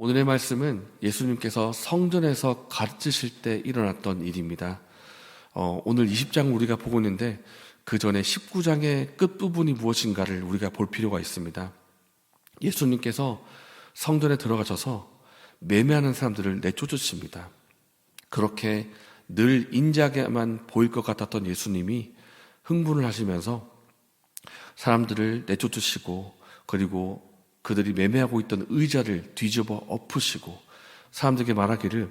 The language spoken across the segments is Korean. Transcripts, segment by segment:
오늘의 말씀은 예수님께서 성전에서 가르치실 때 일어났던 일입니다. 오늘 20장 우리가 보고 있는데 그 전에 19장의 끝부분이 무엇인가를 우리가 볼 필요가 있습니다. 예수님께서 성전에 들어가셔서 매매하는 사람들을 내쫓으십니다. 그렇게 늘 인자하게만 보일 것 같았던 예수님이 흥분을 하시면서 사람들을 내쫓으시고, 그리고 그들이 매매하고 있던 의자를 뒤집어 엎으시고 사람들에게 말하기를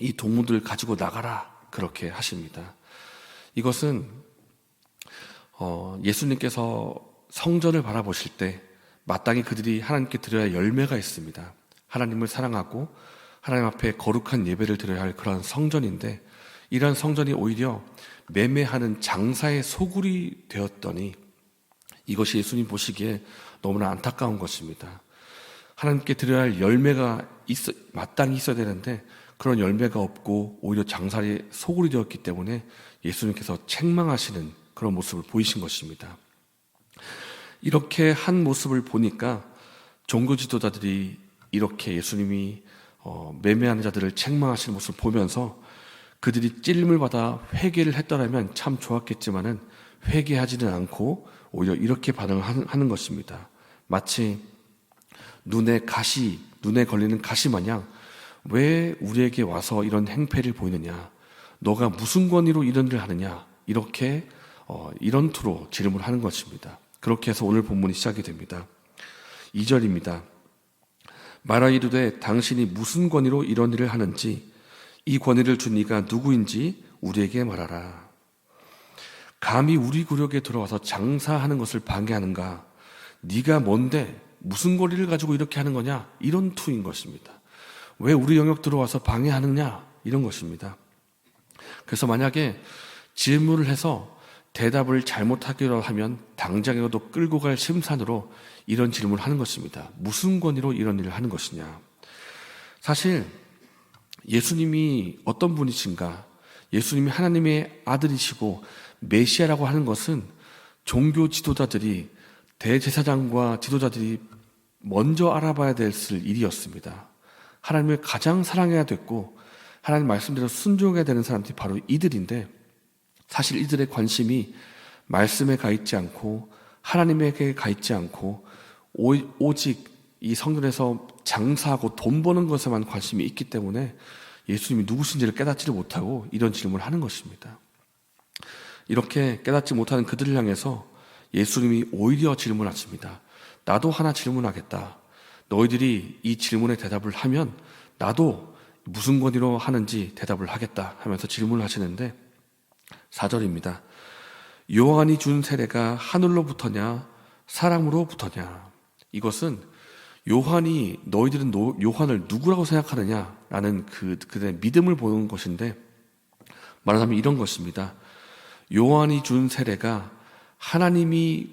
이 동물들을 가지고 나가라, 그렇게 하십니다. 이것은 예수님께서 성전을 바라보실 때 마땅히 그들이 하나님께 드려야 할 열매가 있습니다. 하나님을 사랑하고 하나님 앞에 거룩한 예배를 드려야 할 그런 성전인데, 이러한 성전이 오히려 매매하는 장사의 소굴이 되었더니 이것이 예수님 보시기에 너무나 안타까운 것입니다. 하나님께 드려야 할 열매가 마땅히 있어야 되는데 그런 열매가 없고 오히려 장사의 소굴이 되었기 때문에 예수님께서 책망하시는 그런 모습을 보이신 것입니다. 이렇게 한 모습을 보니까 종교 지도자들이 이렇게 예수님이 매매하는 자들을 책망하시는 모습을 보면서 그들이 찔림을 받아 회개를 했더라면 참 좋았겠지만은 회개하지는 않고 오히려 이렇게 반응을 하는 것입니다. 마치 눈에 걸리는 가시 마냥 왜 우리에게 와서 이런 행패를 보이느냐, 너가 무슨 권위로 이런 일을 하느냐, 이렇게 이런 투로 질문을 하는 것입니다. 그렇게 해서 오늘 본문이 시작이 됩니다. 2절입니다. 말하 이르되 당신이 무슨 권위로 이런 일을 하는지, 이 권위를 준 이가 누구인지 우리에게 말하라. 감히 우리 구력에 들어와서 장사하는 것을 방해하는가? 네가 뭔데 무슨 권리를 가지고 이렇게 하는 거냐? 이런 투인 것입니다. 왜 우리 영역 들어와서 방해하느냐? 이런 것입니다. 그래서 만약에 질문을 해서 대답을 잘못하기로 하면 당장이라도 끌고 갈 심산으로 이런 질문을 하는 것입니다. 무슨 권위로 이런 일을 하는 것이냐? 사실 예수님이 어떤 분이신가? 예수님이 하나님의 아들이시고 메시아라고 하는 것은 종교 지도자들이, 대제사장과 지도자들이 먼저 알아봐야 될 일이었습니다. 하나님을 가장 사랑해야 됐고 하나님 말씀대로 순종해야 되는 사람들이 바로 이들인데, 사실 이들의 관심이 말씀에 가 있지 않고 하나님에게 가 있지 않고 오직 이 성전에서 장사하고 돈 버는 것에만 관심이 있기 때문에 예수님이 누구신지를 깨닫지를 못하고 이런 질문을 하는 것입니다. 이렇게 깨닫지 못하는 그들을 향해서 예수님이 오히려 질문하십니다. 나도 하나 질문하겠다. 너희들이 이 질문에 대답을 하면 나도 무슨 권위로 하는지 대답을 하겠다 하면서 질문을 하시는데, 4절입니다. 요한이 준 세례가 하늘로부터냐 사람으로부터냐? 이것은 너희들은 요한을 누구라고 생각하느냐라는 그들의 믿음을 보는 것인데, 말하자면 이런 것입니다. 요한이 준 세례가 하나님이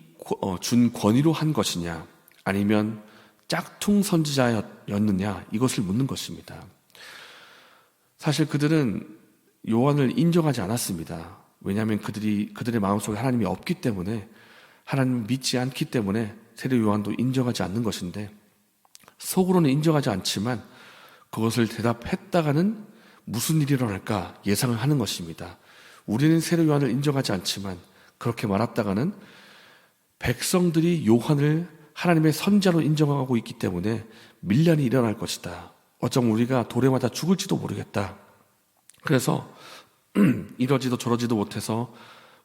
준 권위로 한 것이냐, 아니면 짝퉁 선지자였느냐, 이것을 묻는 것입니다. 사실 그들은 요한을 인정하지 않았습니다. 왜냐하면 그들의 마음속에 하나님이 없기 때문에, 하나님을 믿지 않기 때문에 세례 요한도 인정하지 않는 것인데, 속으로는 인정하지 않지만 그것을 대답했다가는 무슨 일이 일어날까 예상을 하는 것입니다. 우리는 세례 요한을 인정하지 않지만 그렇게 말했다가는 백성들이 요한을 하나님의 선자로 인정하고 있기 때문에 밀란이 일어날 것이다. 어쩌면 우리가 돌에 맞아 죽을지도 모르겠다. 그래서 이러지도 저러지도 못해서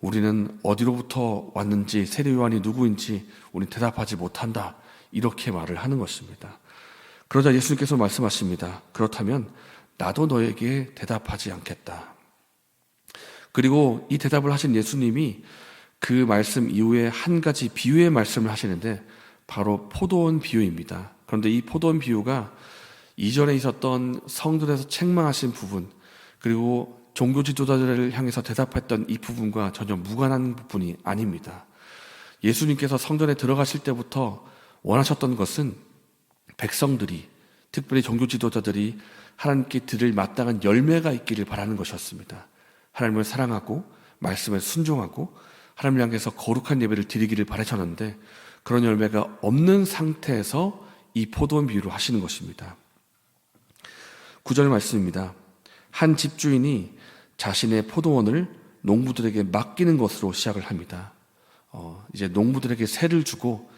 우리는 어디로부터 왔는지, 세례 요한이 누구인지 우리는 대답하지 못한다. 이렇게 말을 하는 것입니다. 그러자 예수님께서 말씀하십니다. 그렇다면 나도 너에게 대답하지 않겠다. 그리고 이 대답을 하신 예수님이 그 말씀 이후에 한 가지 비유의 말씀을 하시는데 바로 포도원 비유입니다. 그런데 이 포도원 비유가 이전에 있었던 성전에서 책망하신 부분, 그리고 종교 지도자들을 향해서 대답했던 이 부분과 전혀 무관한 부분이 아닙니다. 예수님께서 성전에 들어가실 때부터 원하셨던 것은 백성들이, 특별히 종교 지도자들이 하나님께 드릴 마땅한 열매가 있기를 바라는 것이었습니다. 하나님을 사랑하고 말씀에 순종하고 하나님을 향해서 거룩한 예배를 드리기를 바라셨는데, 그런 열매가 없는 상태에서 이 포도원 비유를 하시는 것입니다. 9절 말씀입니다. 한 집주인이 자신의 포도원을 농부들에게 맡기는 것으로 시작을 합니다. 이제 농부들에게 세를 주고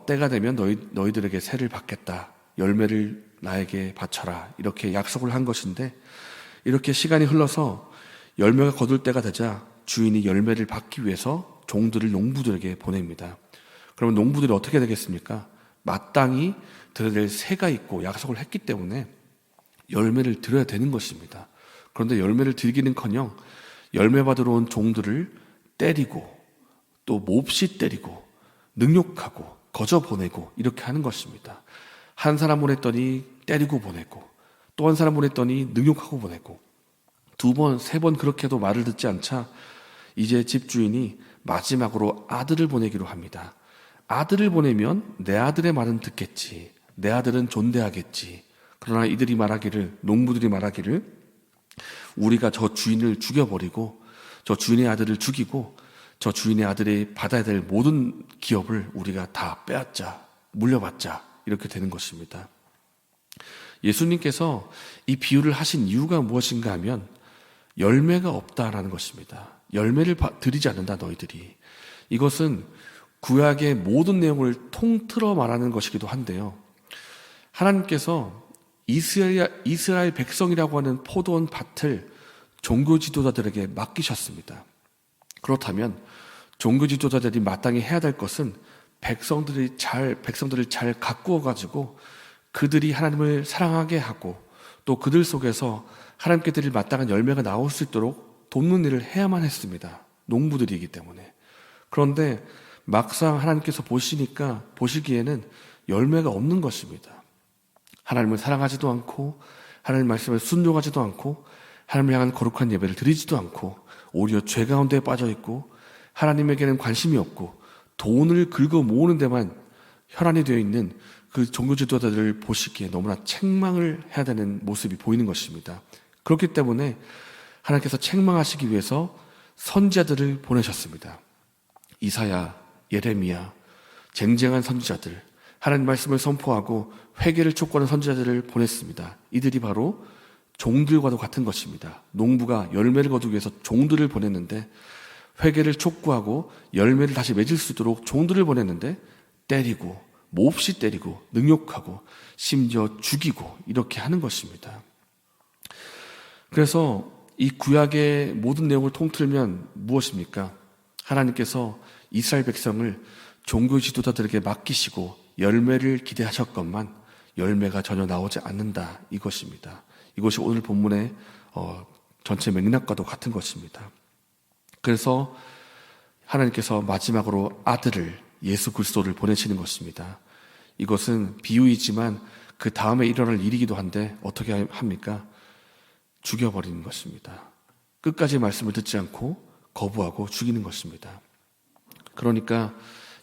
때가 되면 너희들에게 세를 받겠다. 열매를 나에게 바쳐라. 이렇게 약속을 한 것인데, 이렇게 시간이 흘러서 열매가 거둘 때가 되자 주인이 열매를 받기 위해서 종들을 농부들에게 보냅니다. 그러면 농부들이 어떻게 되겠습니까? 마땅히 드려야 될 세가 있고 약속을 했기 때문에 열매를 드려야 되는 것입니다. 그런데 열매를 드리기는커녕 열매 받으러 온 종들을 때리고 또 몹시 때리고 능욕하고 거저 보내고 이렇게 하는 것입니다. 한 사람 보냈더니 때리고 보내고, 또 한 사람 보냈더니 능욕하고 보내고, 2번, 3번 그렇게 해도 말을 듣지 않자 이제 집주인이 마지막으로 아들을 보내기로 합니다. 아들을 보내면 내 아들의 말은 듣겠지, 내 아들은 존대하겠지. 그러나 이들이 말하기를, 농부들이 말하기를, 우리가 저 주인을 죽여버리고 저 주인의 아들을 죽이고 저 주인의 아들이 받아야 될 모든 기업을 우리가 다 빼앗자, 물려받자, 이렇게 되는 것입니다. 예수님께서 이 비유를 하신 이유가 무엇인가 하면 열매가 없다라는 것입니다. 열매를 드리지 않는다 너희들이. 이것은 구약의 모든 내용을 통틀어 말하는 것이기도 한데요, 하나님께서 이스라엘 백성이라고 하는 포도원 밭을 종교 지도자들에게 맡기셨습니다. 그렇다면 종교 지도자들이 마땅히 해야 될 것은 백성들을 잘 가꾸어 가지고 그들이 하나님을 사랑하게 하고 또 그들 속에서 하나님께 드릴 마땅한 열매가 나올 수 있도록 돕는 일을 해야만 했습니다. 농부들이기 때문에. 그런데 막상 하나님께서 보시기에는 열매가 없는 것입니다. 하나님을 사랑하지도 않고 하나님 말씀에 순종하지도 않고 하나님을 향한 거룩한 예배를 드리지도 않고 오히려 죄 가운데 빠져 있고 하나님에게는 관심이 없고 돈을 긁어 모으는 데만 혈안이 되어 있는 그 종교 지도자들을 보시기에 너무나 책망을 해야 되는 모습이 보이는 것입니다. 그렇기 때문에 하나님께서 책망하시기 위해서 선지자들을 보내셨습니다. 이사야, 예레미야, 쟁쟁한 선지자들, 하나님 말씀을 선포하고 회개를 촉구하는 선지자들을 보냈습니다. 이들이 바로 종들과도 같은 것입니다. 농부가 열매를 거두기 위해서 종들을 보냈는데, 회개를 촉구하고 열매를 다시 맺을 수 있도록 종들을 보냈는데 때리고 몹시 때리고 능욕하고 심지어 죽이고 이렇게 하는 것입니다. 그래서 이 구약의 모든 내용을 통틀면 무엇입니까? 하나님께서 이스라엘 백성을 종교 지도자들에게 맡기시고 열매를 기대하셨건만 열매가 전혀 나오지 않는다, 이것입니다. 이것이 오늘 본문의 전체 맥락과도 같은 것입니다. 그래서 하나님께서 마지막으로 아들을, 예수 그리스도를 보내시는 것입니다. 이것은 비유이지만 그 다음에 일어날 일이기도 한데 어떻게 합니까? 죽여버리는 것입니다. 끝까지 말씀을 듣지 않고 거부하고 죽이는 것입니다. 그러니까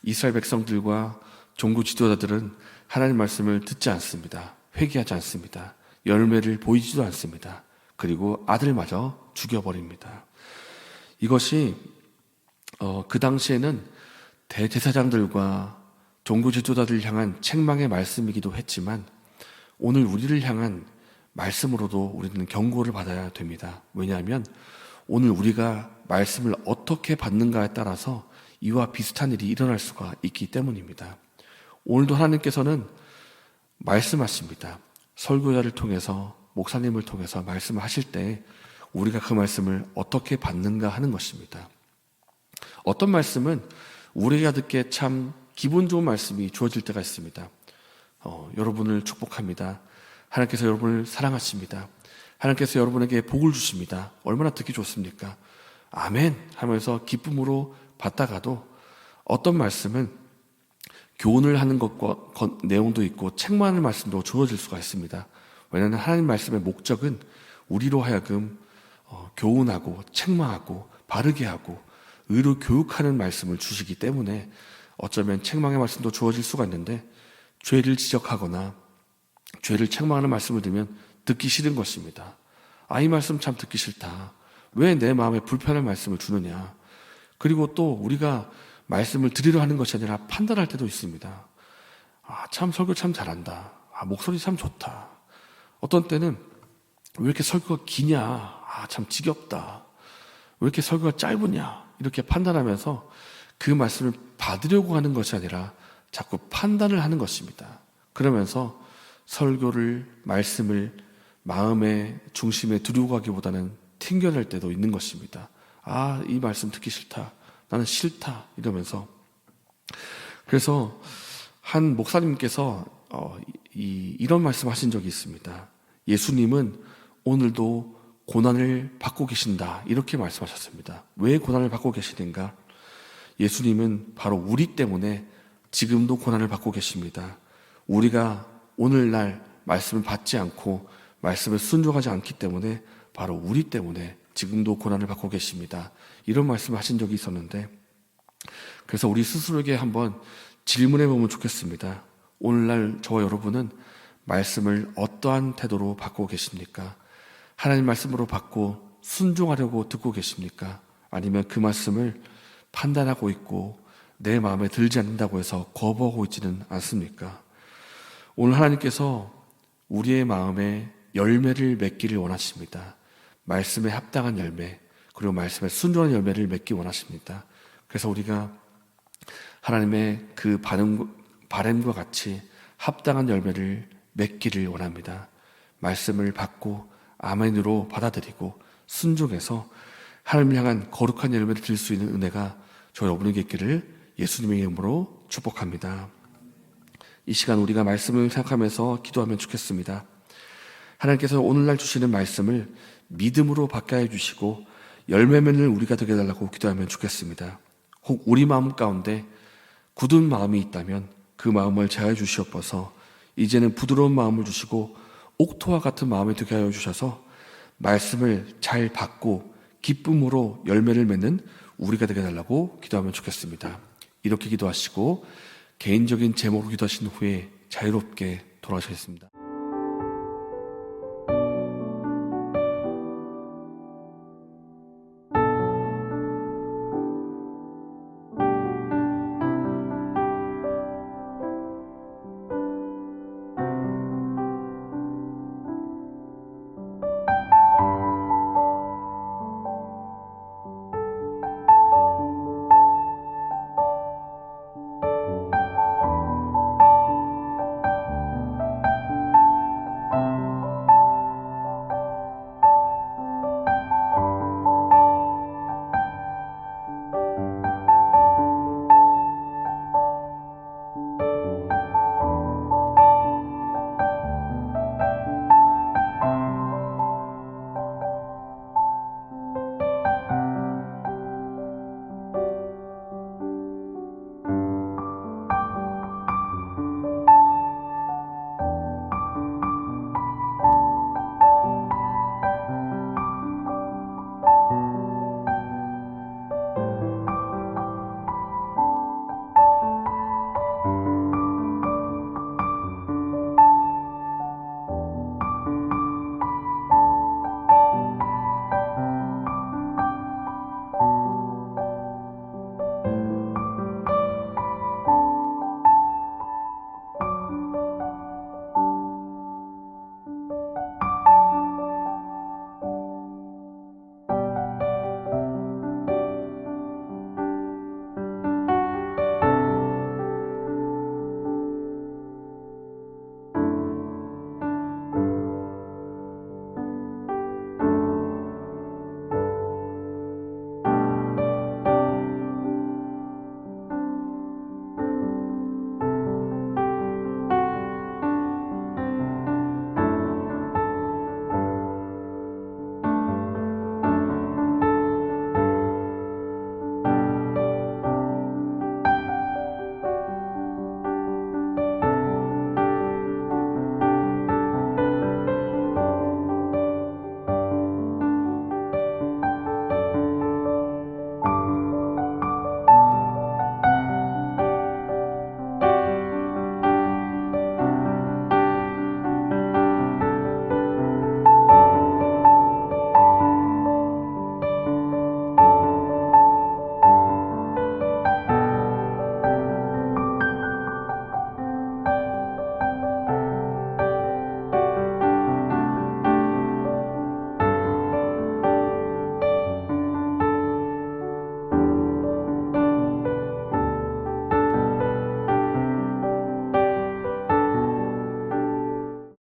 이스라엘 백성들과 종교 지도자들은 하나님 말씀을 듣지 않습니다. 회개하지 않습니다. 열매를 보이지도 않습니다. 그리고 아들마저 죽여버립니다. 이것이 그 당시에는 대제사장들과 종교 지도자들을 향한 책망의 말씀이기도 했지만 오늘 우리를 향한 말씀으로도 우리는 경고를 받아야 됩니다. 왜냐하면 오늘 우리가 말씀을 어떻게 받는가에 따라서 이와 비슷한 일이 일어날 수가 있기 때문입니다. 오늘도 하나님께서는 말씀하십니다. 설교자를 통해서, 목사님을 통해서 말씀을 하실 때 우리가 그 말씀을 어떻게 받는가 하는 것입니다. 어떤 말씀은 우리가 듣기에 참 기분 좋은 말씀이 주어질 때가 있습니다. 여러분을 축복합니다. 하나님께서 여러분을 사랑하십니다. 하나님께서 여러분에게 복을 주십니다. 얼마나 듣기 좋습니까? 아멘 하면서 기쁨으로 받다가도 어떤 말씀은 교훈을 하는 것과 내용도 있고 책망하는 말씀도 주어질 수가 있습니다. 왜냐하면 하나님 말씀의 목적은 우리로 하여금 교훈하고 책망하고 바르게 하고 의로 교육하는 말씀을 주시기 때문에 어쩌면 책망의 말씀도 주어질 수가 있는데 죄를 지적하거나 죄를 책망하는 말씀을 들으면 듣기 싫은 것입니다. 이 말씀 참 듣기 싫다. 왜 내 마음에 불편한 말씀을 주느냐. 그리고 또 우리가 말씀을 드리려 하는 것이 아니라 판단할 때도 있습니다. 참 설교 참 잘한다. 목소리 참 좋다. 어떤 때는 왜 이렇게 설교가 기냐? 아, 참 지겹다. 왜 이렇게 설교가 짧으냐? 이렇게 판단하면서 그 말씀을 받으려고 하는 것이 아니라 자꾸 판단을 하는 것입니다. 그러면서 설교를, 말씀을 마음의 중심에 두려고 가기보다는 튕겨낼 때도 있는 것입니다. 아, 이 말씀 듣기 싫다. 나는 싫다. 이러면서. 그래서 한 목사님께서 이런 말씀 하신 적이 있습니다. 예수님은 오늘도 고난을 받고 계신다. 이렇게 말씀하셨습니다. 왜 고난을 받고 계시는가? 예수님은 바로 우리 때문에 지금도 고난을 받고 계십니다. 우리가 오늘날 말씀을 받지 않고 말씀을 순종하지 않기 때문에 바로 우리 때문에 지금도 고난을 받고 계십니다. 이런 말씀을 하신 적이 있었는데, 그래서 우리 스스로에게 한번 질문해 보면 좋겠습니다. 오늘날 저와 여러분은 말씀을 어떠한 태도로 받고 계십니까? 하나님 말씀으로 받고 순종하려고 듣고 계십니까? 아니면 그 말씀을 판단하고 있고 내 마음에 들지 않는다고 해서 거부하고 있지는 않습니까? 오늘 하나님께서 우리의 마음에 열매를 맺기를 원하십니다. 말씀에 합당한 열매, 그리고 말씀에 순종한 열매를 맺기 원하십니다. 그래서 우리가 하나님의 그 바람과 같이 합당한 열매를 맺기를 원합니다. 말씀을 받고 아멘으로 받아들이고 순종해서 하나님을 향한 거룩한 열매를 드릴 수 있는 은혜가 저 여러분에게 있기를 예수님의 이름으로 축복합니다. 이 시간 우리가 말씀을 생각하면서 기도하면 좋겠습니다. 하나님께서 오늘날 주시는 말씀을 믿음으로 받게 해주시고 열매 맺는 우리가 되게 해달라고 기도하면 좋겠습니다. 혹 우리 마음 가운데 굳은 마음이 있다면 그 마음을 제하여 주시옵소서. 이제는 부드러운 마음을 주시고 옥토와 같은 마음이 되게 하여 주셔서 말씀을 잘 받고 기쁨으로 열매를 맺는 우리가 되게 해달라고 기도하면 좋겠습니다. 이렇게 기도하시고 개인적인 제목으로 기도하신 후에 자유롭게 돌아가시겠습니다.